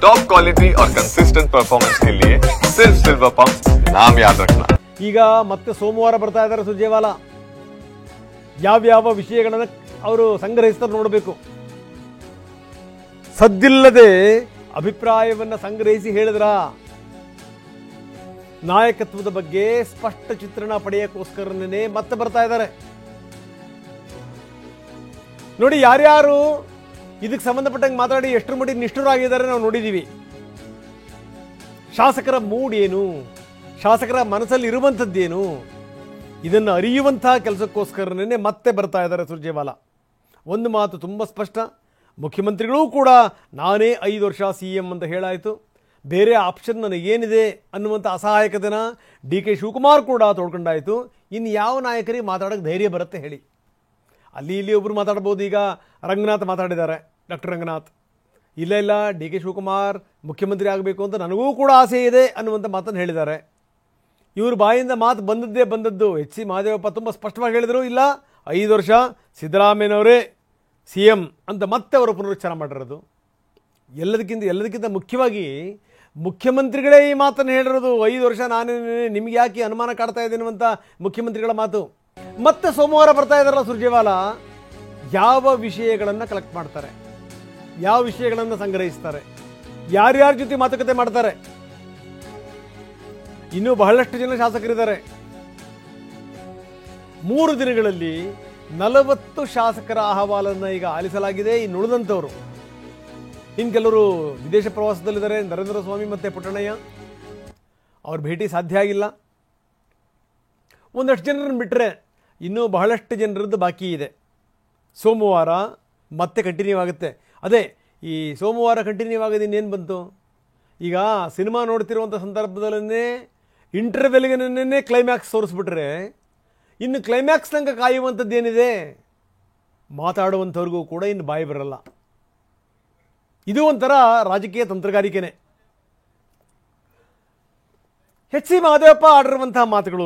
Top quality और consistent performance के लिए सिर्फ सिल्वर पंप नाम याद रखना। ಈಗ ಮತ್ತೆ ಸೋಮವಾರ ಬರ್ತಾ ಇದ್ದಾರೆ ಸುರ್ಜೇವಾಲಾ. ಯಾವ್ಯಾವ ವಿಷಯಗಳನ್ನು ಅವರು ಸಂಗ್ರಹಿಸ್ತಾರೆ ನೋಡಬೇಕು. ಸದ್ದಿಲ್ಲದೆ ಅಭಿಪ್ರಾಯವನ್ನು ಸಂಗ್ರಹಿಸಿ ಹೇಳಿದ್ರ ನಾಯಕತ್ವದ ಬಗ್ಗೆ ಸ್ಪಷ್ಟ ಚಿತ್ರಣ ಪಡೆಯಕ್ಕೋಸ್ಕರನೇ ಮತ್ತೆ ಬರ್ತಾ ಇದ್ದಾರೆ. ನೋಡಿ, ಯಾರ್ಯಾರು ಇದಕ್ಕೆ ಸಂಬಂಧಪಟ್ಟಂಗೆ ಮಾತಾಡಿ ಎಷ್ಟರ ಮಟ್ಟಿಗೆ ನಿಷ್ಠುರಾಗಿದ್ದಾರೆ ನಾವು ನೋಡಿದ್ದೀವಿ. ಶಾಸಕರ ಮೂಡ್ ಏನು, ಶಾಸಕರ ಮನಸ್ಸಲ್ಲಿ ಇರುವಂಥದ್ದೇನು, ಇದನ್ನು ಅರಿಯುವಂತಹ ಕೆಲಸಕ್ಕೋಸ್ಕರನೇ ಮತ್ತೆ ಬರ್ತಾ ಇದ್ದಾರೆ ಸುರ್ಜೇವಾಲಾ. ಒಂದು ಮಾತು ತುಂಬ ಸ್ಪಷ್ಟ, ಮುಖ್ಯಮಂತ್ರಿಗಳೂ ಕೂಡ ನಾನೇ 5 ವರ್ಷ CM ಅಂತ ಹೇಳಾಯಿತು, ಬೇರೆ ಆಪ್ಷನ್ ನನಗೇನಿದೆ ಅನ್ನುವಂಥ ಅಸಹಾಯಕತೆನ DK ಶಿವಕುಮಾರ್ ಕೂಡ ತೋಡ್ಕೊಂಡಾಯಿತು. ಇನ್ನು ಯಾವ ನಾಯಕರಿಗೆ ಮಾತಾಡೋಕ್ಕೆ ಧೈರ್ಯ ಬರುತ್ತೆ ಹೇಳಿ? ಅಲ್ಲಿ ಇಲ್ಲಿ ಒಬ್ಬರು ಮಾತಾಡ್ಬೋದು. ಈಗ ರಂಗನಾಥ್ ಮಾತಾಡಿದ್ದಾರೆ, ಡಾಕ್ಟರ್ ರಂಗನಾಥ್. ಇಲ್ಲ DK ಶಿವಕುಮಾರ್ ಮುಖ್ಯಮಂತ್ರಿ ಆಗಬೇಕು ಅಂತ ನನಗೂ ಕೂಡ ಆಸೆ ಇದೆ ಅನ್ನುವಂಥ ಮಾತನ್ನು ಹೇಳಿದ್ದಾರೆ. ಇವ್ರ ಬಾಯಿಂದ ಮಾತು ಬಂದದ್ದು. HC ಮಹದೇವಪ್ಪ ತುಂಬ ಸ್ಪಷ್ಟವಾಗಿ ಹೇಳಿದರು, ಇಲ್ಲ 5 ವರ್ಷ ಸಿದ್ದರಾಮಯ್ಯನವರೇ CM ಅಂತ ಮತ್ತೆ ಅವರು ಪುನರುಚ್ಚಾರ ಮಾಡಿರೋದು. ಎಲ್ಲದಕ್ಕಿಂತ ಮುಖ್ಯವಾಗಿ ಮುಖ್ಯಮಂತ್ರಿಗಳೇ ಈ ಮಾತನ್ನು ಹೇಳಿರೋದು. 5 ವರ್ಷ ನಾನೇ, ನಿಮ್ಗೆ ಯಾಕೆ ಅನುಮಾನ ಕಾಡ್ತಾ ಇದೆ ಅನ್ನುವಂಥ ಮುಖ್ಯಮಂತ್ರಿಗಳ ಮಾತು. ಮತ್ತೆ ಸೋಮವಾರ ಬರ್ತಾ ಇದ್ದಾರಲ್ಲ ಸುರ್ಜೇವಾಲಾ, ಯಾವ ವಿಷಯಗಳನ್ನು ಕಲೆಕ್ಟ್ ಮಾಡ್ತಾರೆ, ಯಾವ ವಿಷಯಗಳನ್ನು ಸಂಗ್ರಹಿಸ್ತಾರೆ, ಯಾರ್ಯಾರ ಜೊತೆ ಮಾತುಕತೆ ಮಾಡ್ತಾರೆ. ಇನ್ನೂ ಬಹಳಷ್ಟು ಜನ ಶಾಸಕರಿದ್ದಾರೆ. 3 ದಿನಗಳಲ್ಲಿ 40 ಶಾಸಕರ ಅಹವಾಲನ್ನು ಈಗ ಆಲಿಸಲಾಗಿದೆ. ಇನ್ನು ಉಳಿದಂಥವರು, ಇನ್ನು ಕೆಲವರು ವಿದೇಶ ಪ್ರವಾಸದಲ್ಲಿದ್ದಾರೆ. ನರೇಂದ್ರ ಸ್ವಾಮಿ ಮತ್ತು ಪುಟ್ಟಣ್ಣಯ್ಯ, ಅವ್ರ ಭೇಟಿ ಸಾಧ್ಯ ಆಗಿಲ್ಲ. ಒಂದಷ್ಟು ಜನರನ್ನು ಬಿಟ್ಟರೆ ಇನ್ನೂ ಬಹಳಷ್ಟು ಜನರದ್ದು ಬಾಕಿ ಇದೆ. ಸೋಮವಾರ ಮತ್ತೆ ಕಂಟಿನ್ಯೂ ಆಗುತ್ತೆ. ಅದೇ ಈ ಸೋಮವಾರ ಕಂಟಿನ್ಯೂ ಆಗೋದು ಇನ್ನೇನು ಬಂತು? ಈಗ ಸಿನಿಮಾ ನೋಡ್ತಿರುವಂಥ ಸಂದರ್ಭದಲ್ಲೇ ಇಂಟರ್ವೆಲ್ಗೆ ಕ್ಲೈಮ್ಯಾಕ್ಸ್ ತೋರಿಸ್ಬಿಟ್ರೆ ಇನ್ನು ಕ್ಲೈಮ್ಯಾಕ್ಸ್ ತನಕ ಕಾಯುವಂಥದ್ದು ಏನಿದೆ? ಮಾತಾಡುವಂಥವ್ರಿಗೂ ಕೂಡ ಇನ್ನು ಬಾಯಿ ಬರಲ್ಲ. ಇದು ಒಂಥರ ರಾಜಕೀಯ ತಂತ್ರಗಾರಿಕೆನೇ. HC ಮಹದೇವಪ್ಪ ಆಡಿರುವಂತಹ ಮಾತುಗಳು